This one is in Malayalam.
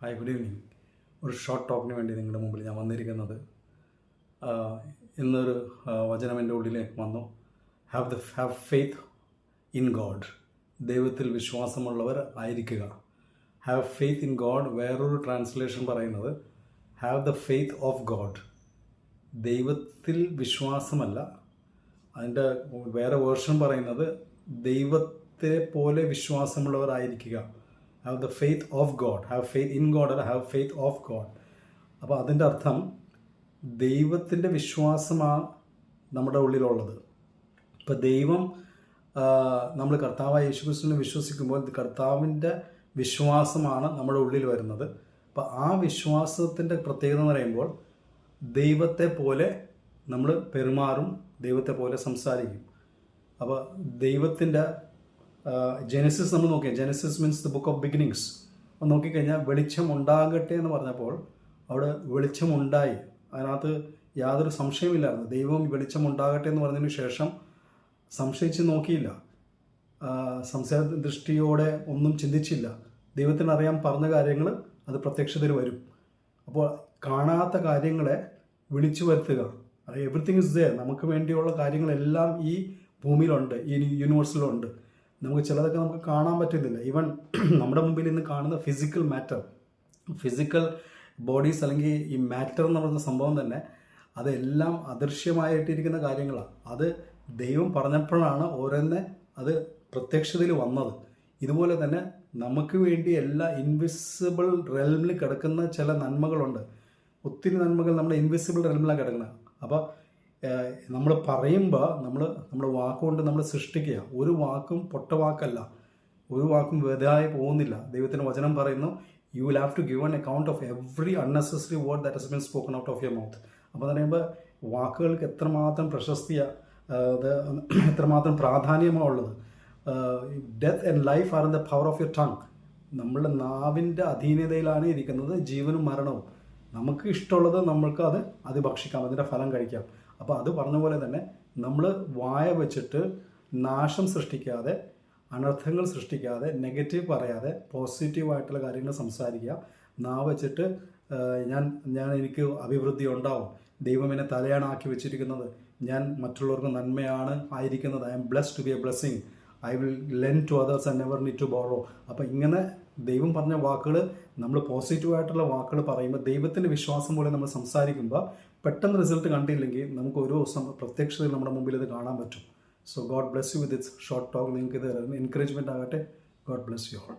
Hi, good evening. ഒരു ഷോർട്ട് ടോക്കിന് വേണ്ടി നിങ്ങളുടെ മുമ്പിൽ ഞാൻ വന്നിരിക്കുന്നത്. ഇന്നൊരു വചനം എൻ്റെ ഉള്ളിൽ വന്നു. Have faith in God. ദൈവത്തിൽ വിശ്വാസമുള്ളവർ ആയിരിക്കുക. Have faith in God. വേറൊരു ട്രാൻസ്ലേഷൻ പറയുന്നത് have the faith of God. ദൈവത്തിൽ വിശ്വാസമല്ല, അതിൻ്റെ വേറെ വേർഷൻ പറയുന്നത് ദൈവത്തെ പോലെ വിശ്വാസമുള്ളവരായിരിക്കുക. Have the faith of God. Have faith in God അല്ല, ഹാവ് ഫെയ്ത്ത് ഓഫ് ഗോഡ്. അപ്പോൾ അതിൻ്റെ അർത്ഥം ദൈവത്തിൻ്റെ വിശ്വാസമാണ് നമ്മുടെ ഉള്ളിലുള്ളത്. ഇപ്പോൾ ദൈവം, നമ്മൾ കർത്താവായ യേശുക്രിസ്തുവിനെ വിശ്വസിക്കുമ്പോൾ കർത്താവിൻ്റെ വിശ്വാസമാണ് നമ്മുടെ ഉള്ളിൽ വരുന്നത്. അപ്പോൾ ആ വിശ്വാസത്തിൻ്റെ പ്രത്യേകത എന്ന് പറയുമ്പോൾ ദൈവത്തെ പോലെ നമ്മൾ പെരുമാറും, ദൈവത്തെ പോലെ സംസാരിക്കും. അപ്പോൾ ദൈവത്തിൻ്റെ ജെനസിസ് നമ്മൾ നോക്കിയാൽ, Genesis means the book of beginnings. അപ്പോൾ നോക്കിക്കഴിഞ്ഞാൽ വെളിച്ചം ഉണ്ടാകട്ടെ എന്ന് പറഞ്ഞപ്പോൾ അവിടെ വെളിച്ചമുണ്ടായി. അതിനകത്ത് യാതൊരു സംശയമില്ലായിരുന്നു. ദൈവം വെളിച്ചം ഉണ്ടാകട്ടെ എന്ന് പറഞ്ഞതിന് ശേഷം സംശയിച്ച് നോക്കിയില്ല, സംശയ ദൃഷ്ടിയോടെ ഒന്നും ചിന്തിച്ചില്ല. ദൈവത്തിന് അറിയാൻ പറഞ്ഞ കാര്യങ്ങൾ അത് പ്രത്യക്ഷത്തിൽ വരും. അപ്പോൾ കാണാത്ത കാര്യങ്ങളെ വിളിച്ചു വരുത്തുക. Everything is there. നമുക്ക് വേണ്ടിയുള്ള കാര്യങ്ങളെല്ലാം ഈ ഭൂമിയിലുണ്ട്, ഈ യൂണിവേഴ്സിലുണ്ട്. നമുക്ക് ചിലതൊക്കെ നമുക്ക് കാണാൻ പറ്റുന്നില്ല. ഈവൻ നമ്മുടെ മുമ്പിൽ ഇന്ന് കാണുന്ന ഫിസിക്കൽ മാറ്റർ, ഫിസിക്കൽ ബോഡീസ് അല്ലെങ്കിൽ ഈ മാറ്റർ എന്ന് പറയുന്ന സംഭവം തന്നെ അതെല്ലാം അദൃശ്യമായിട്ടിരിക്കുന്ന കാര്യങ്ങളാണ്. അത് ദൈവം പറഞ്ഞപ്പോഴാണ് ഓരോന്നെ അത് പ്രത്യക്ഷതയിൽ വന്നത്. ഇതുപോലെ തന്നെ നമുക്ക് വേണ്ടി എല്ലാ ഇൻവിസിബിൾ റെൽമിൽ കിടക്കുന്ന ചില നന്മകളുണ്ട്. ഒത്തിരി നന്മകൾ നമ്മുടെ ഇൻവിസിബിൾ റെൽമിലാണ് കിടക്കുന്നത്. അപ്പോൾ നമ്മൾ പറയുമ്പോൾ നമ്മുടെ വാക്കുകൊണ്ട് നമ്മൾ സൃഷ്ടിക്കുക. ഒരു വാക്കും പൊട്ട വാക്കല്ല, ഒരു വാക്കും വെറുതായി പോകുന്നില്ല. ദൈവത്തിൻ്റെ വചനം പറയുന്നു, you will have to give an account of every unnecessary word that has been spoken out of your mouth. അപ്പോൾ എന്ന് പറയുമ്പോൾ വാക്കുകൾക്ക് എത്രമാത്രം പ്രശസ്തിയാണ്, എത്രമാത്രം പ്രാധാന്യമാണ് ഉള്ളത്. Death and life are in the power of your tongue. നമ്മളുടെ നാവിൻ്റെ അധീനതയിലാണ് ഇരിക്കുന്നത് ജീവനും മരണവും. നമുക്ക് ഇഷ്ടമുള്ളത് നമ്മൾക്ക് അത് ഭക്ഷിക്കാം, അതിൻ്റെ ഫലം കഴിക്കാം. അപ്പോൾ അത് പറഞ്ഞ പോലെ തന്നെ നമ്മൾ വായ വെച്ചിട്ട് നാശം സൃഷ്ടിക്കാതെ, അനർത്ഥങ്ങൾ സൃഷ്ടിക്കാതെ, നെഗറ്റീവ് പറയാതെ പോസിറ്റീവായിട്ടുള്ള കാര്യങ്ങൾ സംസാരിക്കുക. നാവ് വെച്ചിട്ട് എനിക്ക് അഭിവൃദ്ധി ഉണ്ടാവും, ദൈവം എന്നെ തലയാണാക്കി വെച്ചിരിക്കുന്നത്, ഞാൻ മറ്റുള്ളവർക്ക് നന്മയാണ് ആയിരിക്കുന്നത്, I am blessed to be a blessing, I will lend to others and never need to borrow. അപ്പോൾ ഇങ്ങനെ ദൈവം പറഞ്ഞ വാക്കുകൾ, നമ്മൾ പോസിറ്റീവായിട്ടുള്ള വാക്കുകൾ പറയുമ്പോൾ, ദൈവത്തിൻ്റെ വിശ്വാസം പോലെ നമ്മൾ സംസാരിക്കുമ്പോൾ പെട്ടെന്ന് റിസൾട്ട് കണ്ടില്ലെങ്കിൽ നമുക്ക് ഒരു ദിവസം പ്രത്യക്ഷതയിൽ നമ്മുടെ മുമ്പിൽ ഇത് കാണാൻ പറ്റും. So God bless you with this short talk. നിങ്ങൾക്ക് ഇത് എൻകറേജ്മെൻറ്റ് ആകട്ടെ. God bless you all.